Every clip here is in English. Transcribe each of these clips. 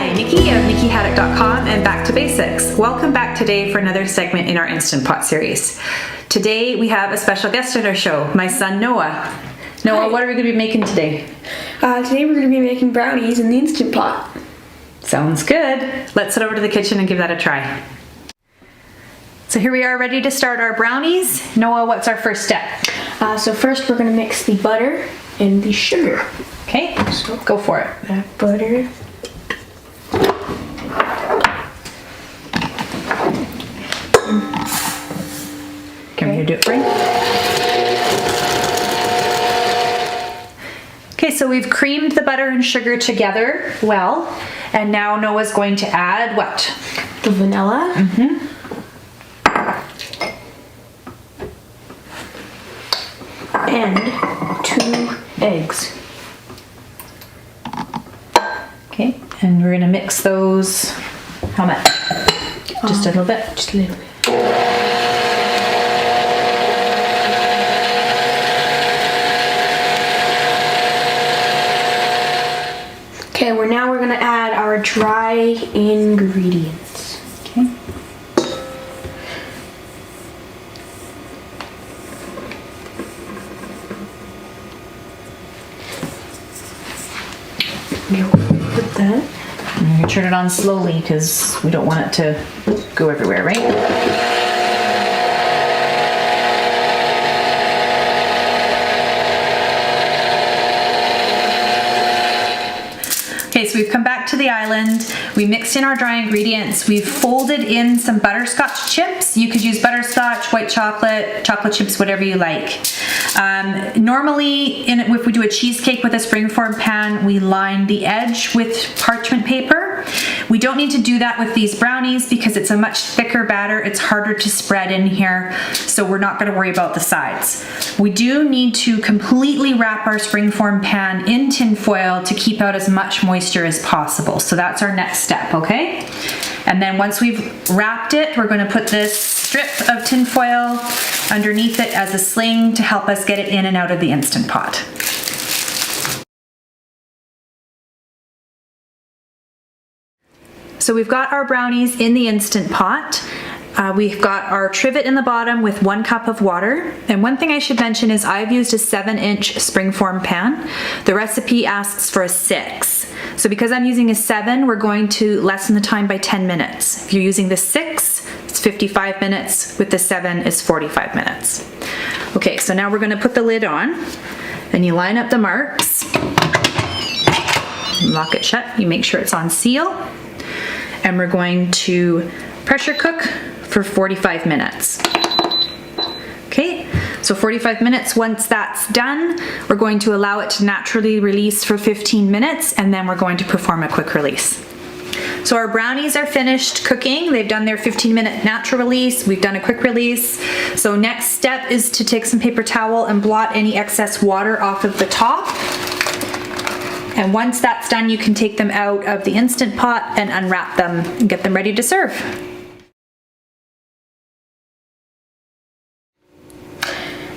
Hi, Nikki of NikkiHaddock.com and Back to Basics. Welcome back today for another segment in our Instant Pot series. Today we have a special guest on our show, my son Noah. Noah, Hi. What are we going to be making today? Today we're going to be making brownies in the Instant Pot. Sounds good. Let's head over to the kitchen and give that a try. So here we are ready to start our brownies. Noah, what's our first step? So first we're going to mix the butter and the sugar. Okay, so go for it. That butter. Can you do it, Frank? Okay, so we've creamed the butter and sugar together well, and now Noah's going to add what? The vanilla. And 2 eggs. Okay, and we're gonna mix those, how much? Just a little bit? Just a little bit. Okay, now we're gonna add our dry ingredients. Okay. Put that. And you're gonna turn it on slowly because we don't want it to go everywhere, right? Okay, so we've come back to the island. We mixed in our dry ingredients. We've folded in some butterscotch chips. You could use butterscotch, white chocolate, chocolate chips, whatever you like. Normally, if we do a cheesecake with a springform pan, we line the edge with parchment paper. We don't need to do that with these brownies because it's a much thicker batter. It's harder to spread in here, so we're not going to worry about the sides. We do need to completely wrap our springform pan in tin foil to keep out as much moisture as possible. So that's our next step, okay? And then once we've wrapped it, we're going to put this strip of tin foil underneath it as a sling to help us get it in and out of the Instant Pot. So we've got our brownies in the Instant Pot. We've got our trivet in the bottom with 1 cup of water. And one thing I should mention is I've used a 7-inch springform pan. The recipe asks for a 6. So because I'm using a 7, we're going to lessen the time by 10 minutes. If you're using the 6, it's 55 minutes. With the 7, it's 45 minutes. Okay, so now we're going to put the lid on and you line up the marks. Lock it shut. You make sure it's on seal. And we're going to pressure cook for 45 minutes. Okay, so 45 minutes. Once that's done, we're going to allow it to naturally release for 15 minutes, and then we're going to perform a quick release. So our brownies are finished cooking. They've done their 15-minute natural release. We've done a quick release. So next step is to take some paper towel and blot any excess water off of the top. And once that's done, you can take them out of the Instant Pot and unwrap them and get them ready to serve.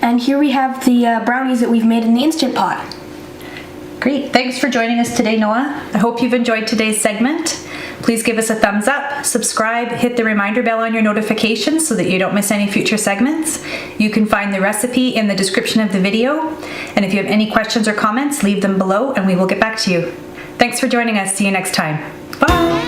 And here we have the brownies that we've made in the Instant Pot. Great, thanks for joining us today, Noah. I hope you've enjoyed today's segment. Please give us a thumbs up, subscribe, hit the reminder bell on your notifications so that you don't miss any future segments. You can find the recipe in the description of the video. And if you have any questions or comments, leave them below and we will get back to you. Thanks for joining us. See you next time. Bye.